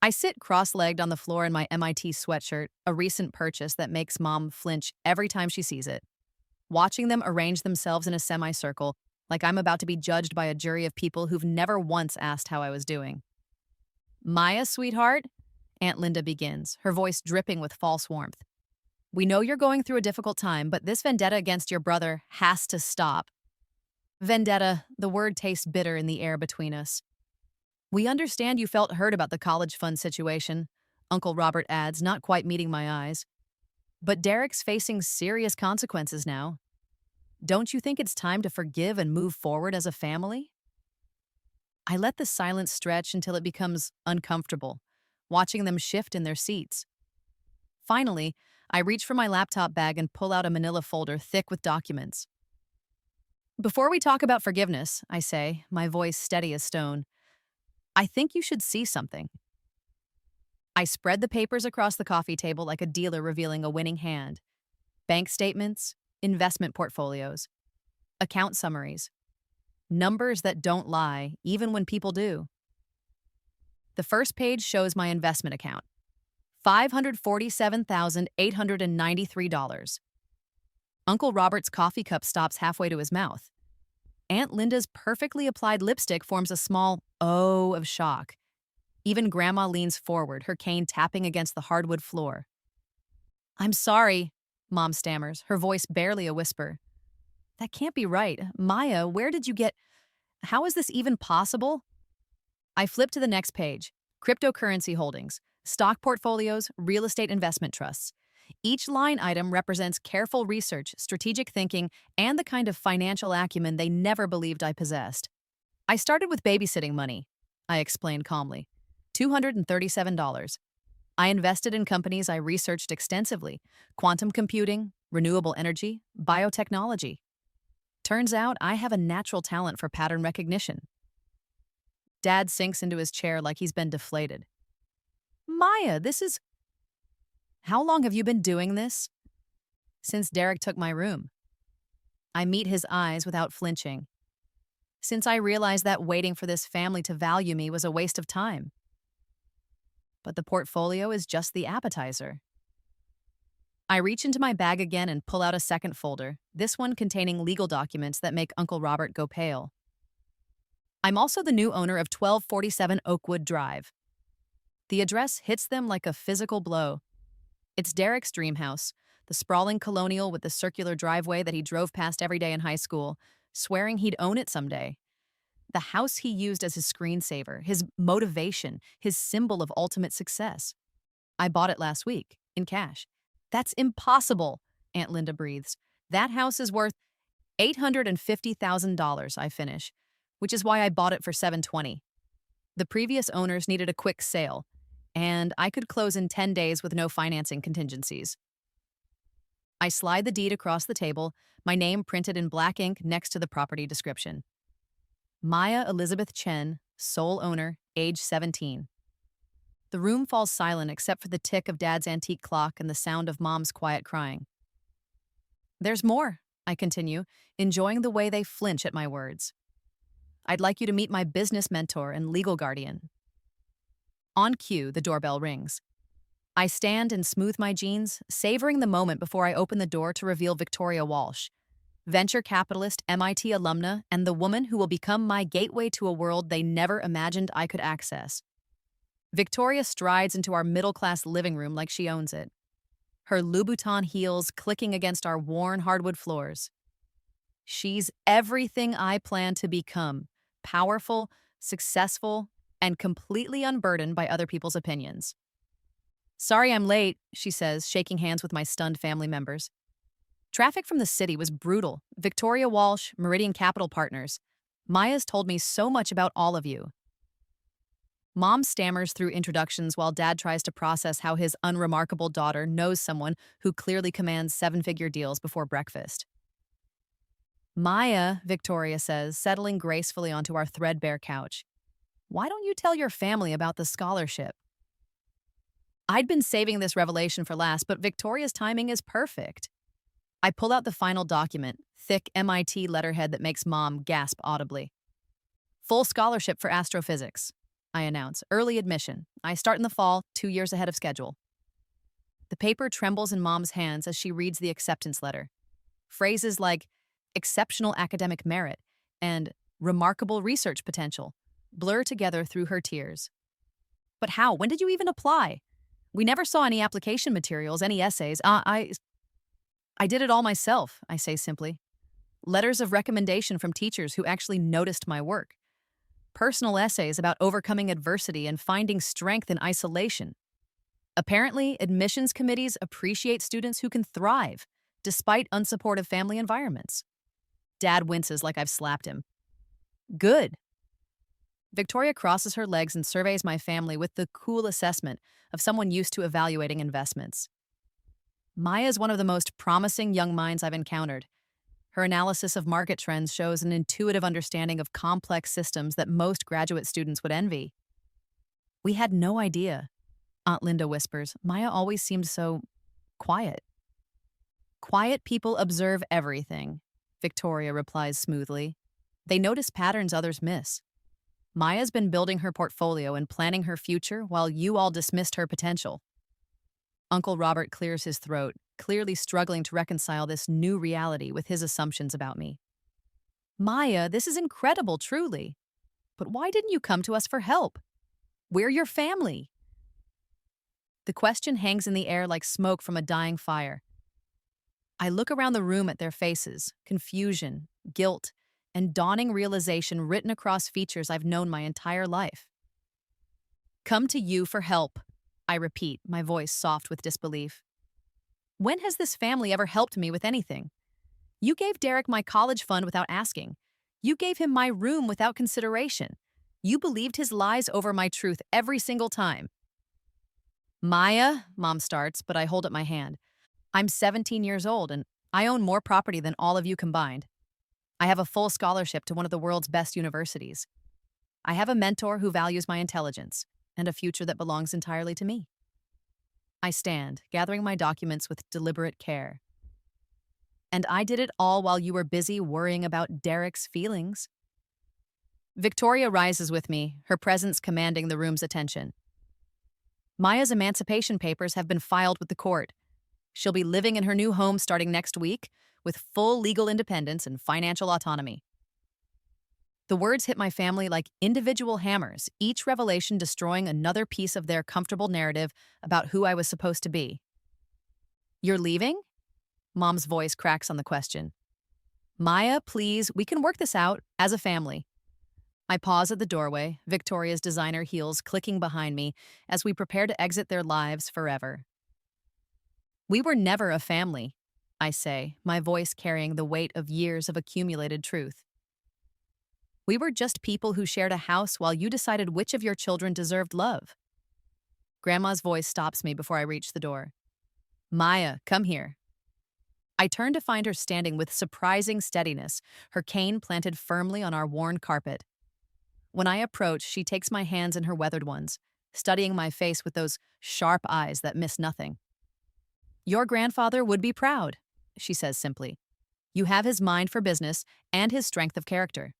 I sit cross-legged on the floor in my MIT sweatshirt, a recent purchase that makes Mom flinch every time she sees it, watching them arrange themselves in a semicircle like I'm about to be judged by a jury of people who've never once asked how I was doing. "Maya, sweetheart," Aunt Linda begins, her voice dripping with false warmth. "We know you're going through a difficult time, but this vendetta against your brother has to stop." Vendetta, the word tastes bitter in the air between us. "We understand you felt hurt about the college fund situation," Uncle Robert adds, not quite meeting my eyes. "But Derek's facing serious consequences now. Don't you think it's time to forgive and move forward as a family?" I let the silence stretch until it becomes uncomfortable, watching them shift in their seats. Finally, I reach for my laptop bag and pull out a manila folder thick with documents. "Before we talk about forgiveness," I say, my voice steady as stone, "I think you should see something." I spread the papers across the coffee table like a dealer revealing a winning hand. Bank statements, investment portfolios, account summaries, numbers that don't lie, even when people do. The first page shows my investment account, $547,893. Uncle Robert's coffee cup stops halfway to his mouth. Aunt Linda's perfectly applied lipstick forms a small O of shock. Even Grandma leans forward, her cane tapping against the hardwood floor. "I'm sorry," Mom stammers, her voice barely a whisper. "That can't be right. Maya, where did you get... How is this even possible?" I flip to the next page. Cryptocurrency holdings, stock portfolios, real estate investment trusts. Each line item represents careful research, strategic thinking, and the kind of financial acumen they never believed I possessed. I started with babysitting money, I explained calmly. $237. I invested in companies I researched extensively: quantum computing, renewable energy, biotechnology. Turns out I have a natural talent for pattern recognition. Dad sinks into his chair like he's been deflated. Maya, this is. How long have you been doing this? Since Derek took my room. I meet his eyes without flinching. Since I realized that waiting for this family to value me was a waste of time. But the portfolio is just the appetizer. I reach into my bag again and pull out a second folder, this one containing legal documents that make Uncle Robert go pale. I'm also the new owner of 1247 Oakwood Drive. The address hits them like a physical blow. It's Derek's dream house, the sprawling colonial with the circular driveway that he drove past every day in high school, swearing he'd own it someday. The house he used as his screensaver, his motivation, his symbol of ultimate success. I bought it last week, in cash. That's impossible, Aunt Linda breathes. That house is worth $850,000, I finish, which is why I bought it for $720. The previous owners needed a quick sale, and I could close in 10 days with no financing contingencies. I slide the deed across the table, my name printed in black ink next to the property description. Maya Elizabeth Chen, sole owner, age 17. The room falls silent except for the tick of Dad's antique clock and the sound of Mom's quiet crying. There's more, I continue, enjoying the way they flinch at my words. I'd like you to meet my business mentor and legal guardian. On cue, the doorbell rings. I stand and smooth my jeans, savoring the moment before I open the door to reveal Victoria Walsh, venture capitalist, MIT alumna, and the woman who will become my gateway to a world they never imagined I could access. Victoria strides into our middle-class living room like she owns it, her Louboutin heels clicking against our worn hardwood floors. She's everything I plan to become: powerful, successful, and completely unburdened by other people's opinions. Sorry I'm late, she says, shaking hands with my stunned family members. Traffic from the city was brutal. Victoria Walsh, Meridian Capital Partners. Maya's told me so much about all of you. Mom stammers through introductions while Dad tries to process how his unremarkable daughter knows someone who clearly commands seven-figure deals before breakfast. Maya, Victoria says, settling gracefully onto our threadbare couch. Why don't you tell your family about the scholarship? I'd been saving this revelation for last, but Victoria's timing is perfect. I pull out the final document, thick MIT letterhead that makes Mom gasp audibly. Full scholarship for astrophysics, I announce. Early admission. I start in the fall, 2 years ahead of schedule. The paper trembles in Mom's hands as she reads the acceptance letter. Phrases like exceptional academic merit and remarkable research potential blur together through her tears. But how? When did you even apply? We never saw any application materials, any essays. I did it all myself, I say simply. Letters of recommendation from teachers who actually noticed my work. Personal essays about overcoming adversity and finding strength in isolation. Apparently, admissions committees appreciate students who can thrive, despite unsupportive family environments. Dad winces like I've slapped him. Good. Victoria crosses her legs and surveys my family with the cool assessment of someone used to evaluating investments. Maya's one of the most promising young minds I've encountered. Her analysis of market trends shows an intuitive understanding of complex systems that most graduate students would envy. We had no idea, Aunt Linda whispers. Maya always seemed so quiet. Quiet people observe everything, Victoria replies smoothly. They notice patterns others miss. Maya's been building her portfolio and planning her future while you all dismissed her potential. Uncle Robert clears his throat, clearly struggling to reconcile this new reality with his assumptions about me. Maya, this is incredible, truly. But why didn't you come to us for help? We're your family. The question hangs in the air like smoke from a dying fire. I look around the room at their faces, confusion, guilt, and dawning realization written across features I've known my entire life. Come to you for help, I repeat, my voice soft with disbelief. When has this family ever helped me with anything? You gave Derek my college fund without asking. You gave him my room without consideration. You believed his lies over my truth every single time. Maya, Mom starts, but I hold up my hand. I'm 17 years old and I own more property than all of you combined. I have a full scholarship to one of the world's best universities. I have a mentor who values my intelligence and a future that belongs entirely to me. I stand, gathering my documents with deliberate care. And I did it all while you were busy worrying about Derek's feelings. Victoria rises with me, her presence commanding the room's attention. Maya's emancipation papers have been filed with the court. She'll be living in her new home starting next week, with full legal independence and financial autonomy. The words hit my family like individual hammers, each revelation destroying another piece of their comfortable narrative about who I was supposed to be. You're leaving? Mom's voice cracks on the question. Maya, please, we can work this out as a family. I pause at the doorway, Victoria's designer heels clicking behind me as we prepare to exit their lives forever. We were never a family, I say, my voice carrying the weight of years of accumulated truth. We were just people who shared a house while you decided which of your children deserved love. Grandma's voice stops me before I reach the door. Maya, come here. I turn to find her standing with surprising steadiness, her cane planted firmly on our worn carpet. When I approach, she takes my hands in her weathered ones, studying my face with those sharp eyes that miss nothing. Your grandfather would be proud, she says simply. You have his mind for business and his strength of character.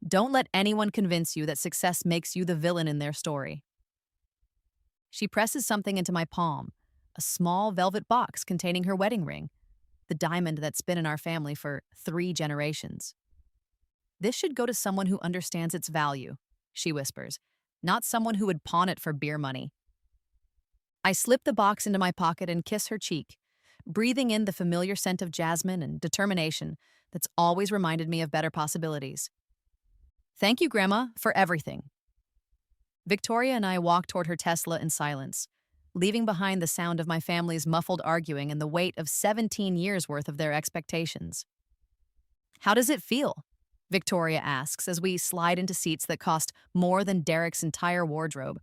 Don't let anyone convince you that success makes you the villain in their story. She presses something into my palm, a small velvet box containing her wedding ring, the diamond that's been in our family for 3 generations. This should go to someone who understands its value, she whispers, not someone who would pawn it for beer money. I slip the box into my pocket and kiss her cheek, breathing in the familiar scent of jasmine and determination that's always reminded me of better possibilities. Thank you, Grandma, for everything. Victoria and I walk toward her Tesla in silence, leaving behind the sound of my family's muffled arguing and the weight of 17 years' worth of their expectations. How does it feel? Victoria asks as we slide into seats that cost more than Derek's entire wardrobe.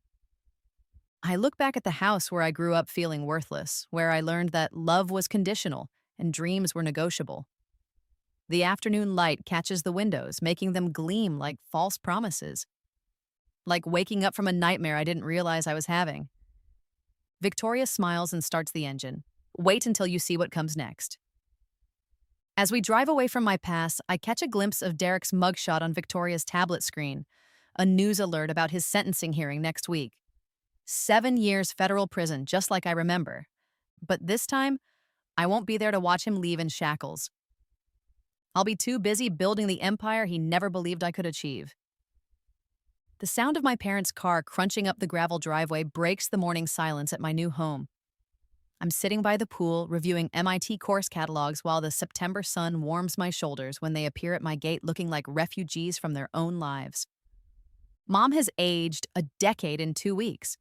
I look back at the house where I grew up feeling worthless, where I learned that love was conditional and dreams were negotiable. The afternoon light catches the windows, making them gleam like false promises. Like waking up from a nightmare I didn't realize I was having. Victoria smiles and starts the engine. Wait until you see what comes next. As we drive away from my pass, I catch a glimpse of Derek's mugshot on Victoria's tablet screen, a news alert about his sentencing hearing next week. 7 years federal prison, just like I remember. But this time, I won't be there to watch him leave in shackles. I'll be too busy building the empire he never believed I could achieve. The sound of my parents' car crunching up the gravel driveway breaks the morning silence at my new home. I'm sitting by the pool, reviewing MIT course catalogs while the September sun warms my shoulders when they appear at my gate looking like refugees from their own lives. Mom has aged a decade in 2 weeks.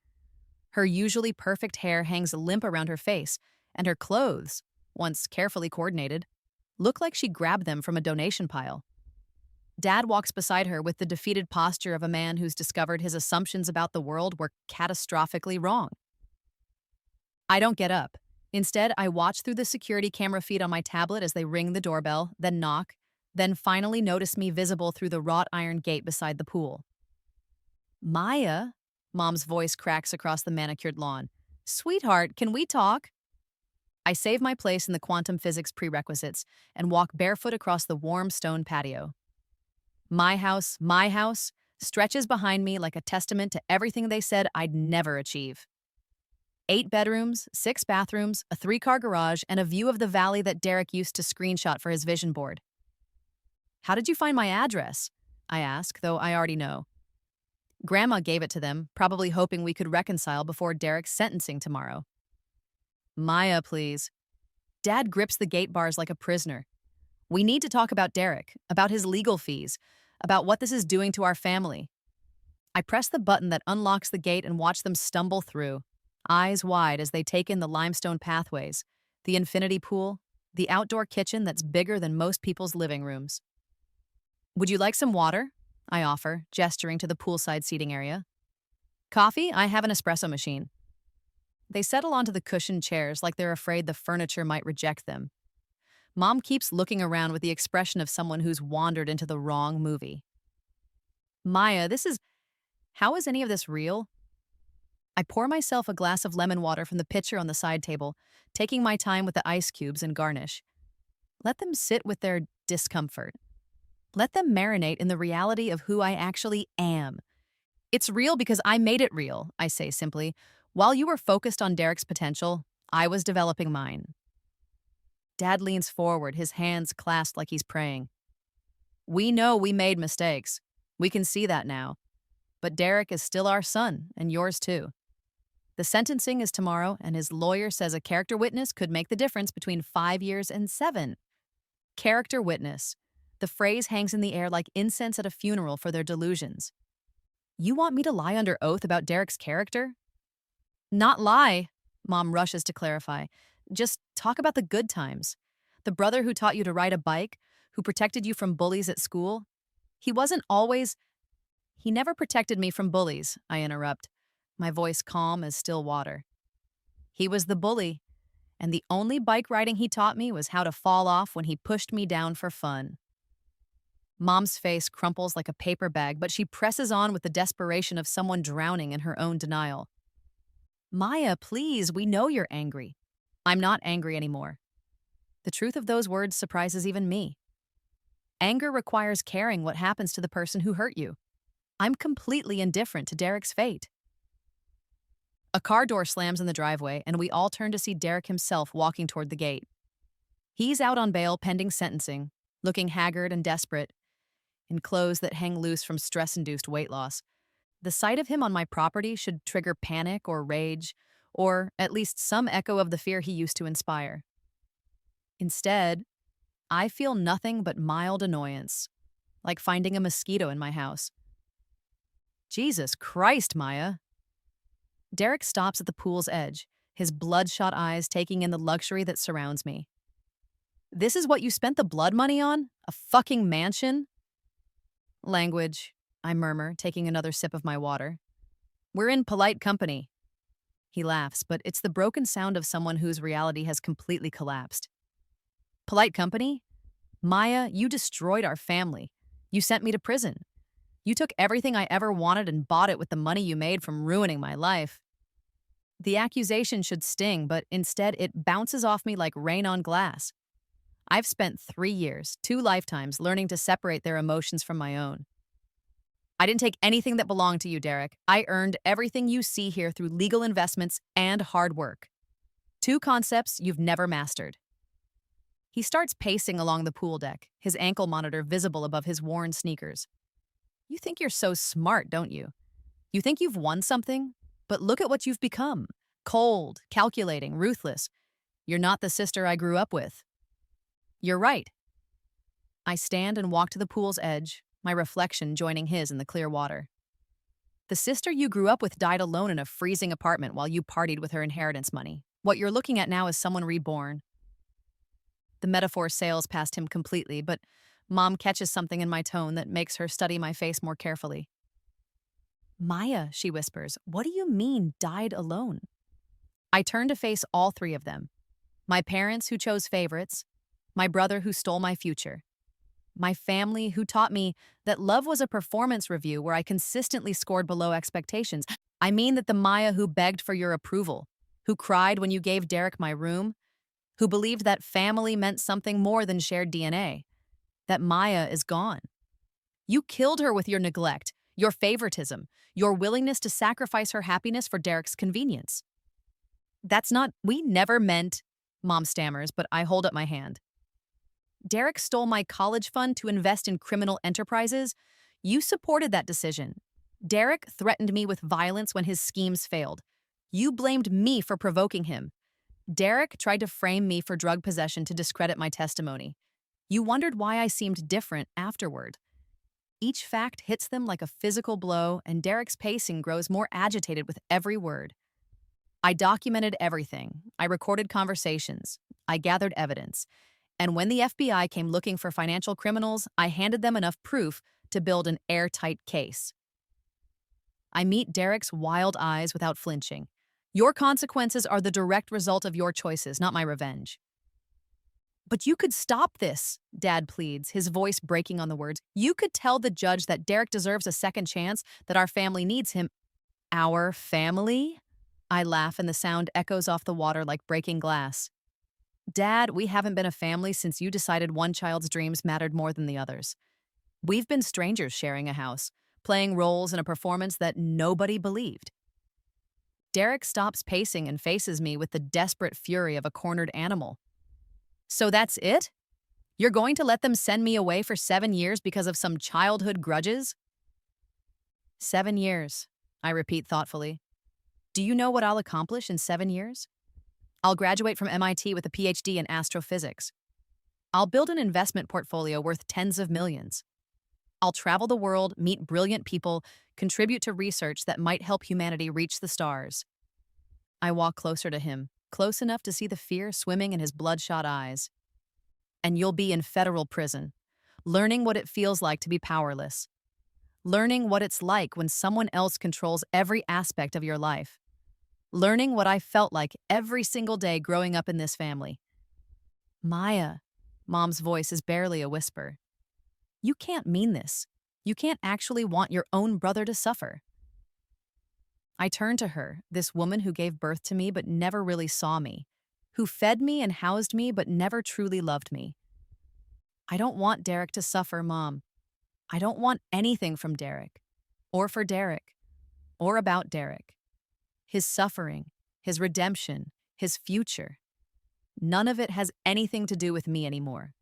Her usually perfect hair hangs limp around her face, and her clothes, once carefully coordinated, look like she grabbed them from a donation pile. Dad walks beside her with the defeated posture of a man who's discovered his assumptions about the world were catastrophically wrong. I don't get up. Instead, I watch through the security camera feed on my tablet as they ring the doorbell, then knock, then finally notice me visible through the wrought iron gate beside the pool. Maya, Mom's voice cracks across the manicured lawn. Sweetheart, can we talk? I save my place in the quantum physics prerequisites and walk barefoot across the warm stone patio. My house, stretches behind me like a testament to everything they said I'd never achieve. 8 bedrooms, 6 bathrooms, a 3-car garage, and a view of the valley that Derek used to screenshot for his vision board. How did you find my address? I ask, though I already know. Grandma gave it to them, probably hoping we could reconcile before Derek's sentencing tomorrow. Maya, please. Dad grips the gate bars like a prisoner. We need to talk about Derek, about his legal fees, about what this is doing to our family. I press the button that unlocks the gate and watch them stumble through, eyes wide as they take in the limestone pathways, the infinity pool, the outdoor kitchen that's bigger than most people's living rooms. Would you like some water? I offer, gesturing to the poolside seating area. Coffee? I have an espresso machine. They settle onto the cushioned chairs like they're afraid the furniture might reject them. Mom keeps looking around with the expression of someone who's wandered into the wrong movie. Maya, how is any of this real? I pour myself a glass of lemon water from the pitcher on the side table, taking my time with the ice cubes and garnish. Let them sit with their discomfort. Let them marinate in the reality of who I actually am. It's real because I made it real, I say simply. While you were focused on Derek's potential, I was developing mine. Dad leans forward, his hands clasped like he's praying. We know we made mistakes. We can see that now. But Derek is still our son, and yours too. The sentencing is tomorrow, and his lawyer says a character witness could make the difference between 5 years and 7. Character witness. The phrase hangs in the air like incense at a funeral for their delusions. You want me to lie under oath about Derek's character? Not lie, Mom rushes to clarify. Just talk about the good times. The brother who taught you to ride a bike, who protected you from bullies at school. He never protected me from bullies, I interrupt, my voice calm as still water. He was the bully, and the only bike riding he taught me was how to fall off when he pushed me down for fun. Mom's face crumples like a paper bag, but she presses on with the desperation of someone drowning in her own denial. Maya, please, we know you're angry. I'm not angry anymore. The truth of those words surprises even me. Anger requires caring what happens to the person who hurt you. I'm completely indifferent to Derek's fate. A car door slams in the driveway, and we all turn to see Derek himself walking toward the gate. He's out on bail pending sentencing, looking haggard and desperate, in clothes that hang loose from stress-induced weight loss. The sight of him on my property should trigger panic or rage, or at least some echo of the fear he used to inspire. Instead, I feel nothing but mild annoyance, like finding a mosquito in my house. Jesus Christ, Maya. Derek stops at the pool's edge, his bloodshot eyes taking in the luxury that surrounds me. This is what you spent the blood money on? A fucking mansion? Language, I murmur, taking another sip of my water. We're in polite company. He laughs, but it's the broken sound of someone whose reality has completely collapsed. Polite company? Maya, you destroyed our family. You sent me to prison. You took everything I ever wanted and bought it with the money you made from ruining my life. The accusation should sting, but instead it bounces off me like rain on glass. I've spent 3 years, 2 lifetimes, learning to separate their emotions from my own. I didn't take anything that belonged to you, Derek. I earned everything you see here through legal investments and hard work. 2 concepts you've never mastered. He starts pacing along the pool deck, his ankle monitor visible above his worn sneakers. You think you're so smart, don't you? You think you've won something? But look at what you've become. Cold, calculating, ruthless. You're not the sister I grew up with. You're right. I stand and walk to the pool's edge, my reflection joining his in the clear water. The sister you grew up with died alone in a freezing apartment while you partied with her inheritance money. What you're looking at now is someone reborn. The metaphor sails past him completely, but Mom catches something in my tone that makes her study my face more carefully. Maya, she whispers, what do you mean, died alone? I turn to face all 3 of them. My parents who chose favorites, my brother who stole my future, my family who taught me that love was a performance review where I consistently scored below expectations. I mean that the Maya who begged for your approval, who cried when you gave Derek my room, who believed that family meant something more than shared DNA. That Maya is gone. You killed her with your neglect, your favoritism, your willingness to sacrifice her happiness for Derek's convenience. We never meant, Mom stammers, but I hold up my hand. Derek stole my college fund to invest in criminal enterprises. You supported that decision. Derek threatened me with violence when his schemes failed. You blamed me for provoking him. Derek tried to frame me for drug possession to discredit my testimony. You wondered why I seemed different afterward. Each fact hits them like a physical blow, and Derek's pacing grows more agitated with every word. I documented everything. I recorded conversations. I gathered evidence. And when the FBI came looking for financial criminals, I handed them enough proof to build an airtight case. I meet Derek's wild eyes without flinching. Your consequences are the direct result of your choices, not my revenge. But you could stop this, Dad pleads, his voice breaking on the words. You could tell the judge that Derek deserves a second chance, that our family needs him. Our family? I laugh and the sound echoes off the water like breaking glass. Dad, we haven't been a family since you decided one child's dreams mattered more than the others. We've been strangers sharing a house, playing roles in a performance that nobody believed. Derek stops pacing and faces me with the desperate fury of a cornered animal. So that's it? You're going to let them send me away for 7 years because of some childhood grudges? 7 years, I repeat thoughtfully. Do you know what I'll accomplish in 7 years? I'll graduate from MIT with a PhD in astrophysics. I'll build an investment portfolio worth tens of millions. I'll travel the world, meet brilliant people, contribute to research that might help humanity reach the stars. I walk closer to him, close enough to see the fear swimming in his bloodshot eyes. And you'll be in federal prison, learning what it feels like to be powerless, learning what it's like when someone else controls every aspect of your life, learning what I felt like every single day growing up in this family. Maya, Mom's voice is barely a whisper. You can't mean this. You can't actually want your own brother to suffer. I turn to her, this woman who gave birth to me but never really saw me, who fed me and housed me but never truly loved me. I don't want Derek to suffer, Mom. I don't want anything from Derek, or for Derek, or about Derek. His suffering, his redemption, his future. None of it has anything to do with me anymore.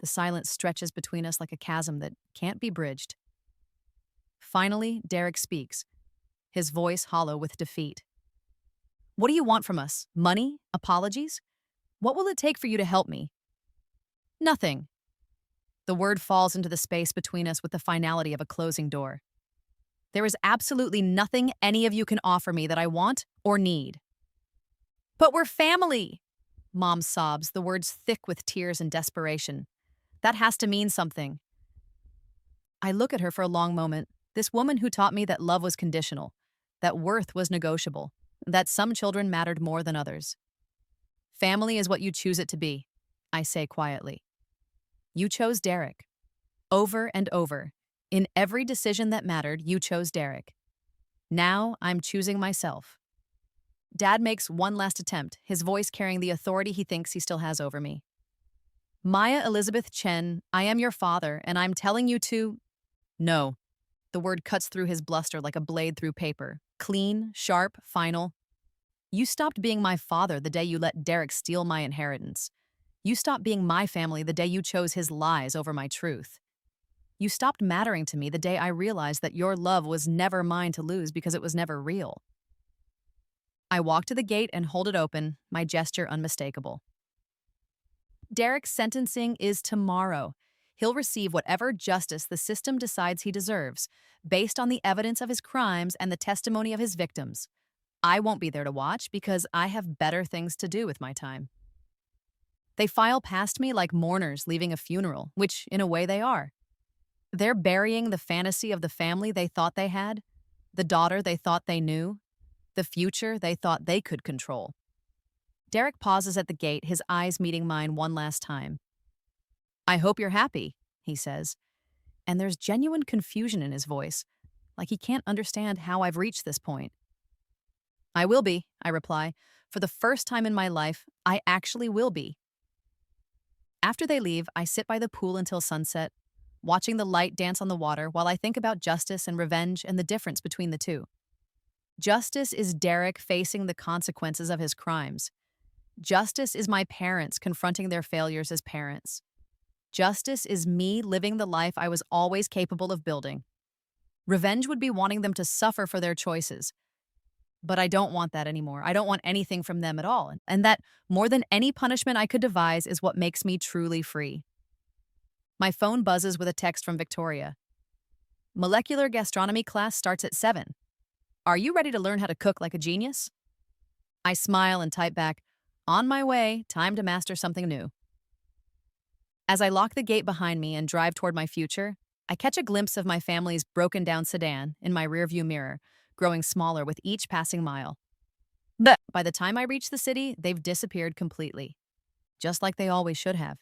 The silence stretches between us like a chasm that can't be bridged. Finally, Derek speaks, his voice hollow with defeat. What do you want from us? Money? Apologies? What will it take for you to help me? Nothing. The word falls into the space between us with the finality of a closing door. There is absolutely nothing any of you can offer me that I want or need. But we're family, Mom sobs, the words thick with tears and desperation. That has to mean something. I look at her for a long moment, this woman who taught me that love was conditional, that worth was negotiable, that some children mattered more than others. Family is what you choose it to be, I say quietly. You chose Derek. Over and over. In every decision that mattered, you chose Derek. Now I'm choosing myself. Dad makes one last attempt, his voice carrying the authority he thinks he still has over me. Maya Elizabeth Chen, I am your father, and I'm telling you to... No. The word cuts through his bluster like a blade through paper. Clean, sharp, final. You stopped being my father the day you let Derek steal my inheritance. You stopped being my family the day you chose his lies over my truth. You stopped mattering to me the day I realized that your love was never mine to lose because it was never real. I walk to the gate and hold it open, my gesture unmistakable. Derek's sentencing is tomorrow. He'll receive whatever justice the system decides he deserves, based on the evidence of his crimes and the testimony of his victims. I won't be there to watch because I have better things to do with my time. They file past me like mourners leaving a funeral, which, in a way, they are. They're burying the fantasy of the family they thought they had, the daughter they thought they knew, the future they thought they could control. Derek pauses at the gate, his eyes meeting mine one last time. I hope you're happy, he says, and there's genuine confusion in his voice, like he can't understand how I've reached this point. I will be, I reply. For the first time in my life, I actually will be. After they leave, I sit by the pool until sunset, watching the light dance on the water while I think about justice and revenge and the difference between the two. Justice is Derek facing the consequences of his crimes. Justice is my parents confronting their failures as parents. Justice is me living the life I was always capable of building. Revenge would be wanting them to suffer for their choices. But I don't want that anymore. I don't want anything from them at all. And that, more than any punishment I could devise, is what makes me truly free. My phone buzzes with a text from Victoria. Molecular gastronomy class starts at 7. Are you ready to learn how to cook like a genius? I smile and type back, on my way, time to master something new. As I lock the gate behind me and drive toward my future, I catch a glimpse of my family's broken down sedan in my rearview mirror, growing smaller with each passing mile. But by the time I reach the city, they've disappeared completely, just like they always should have.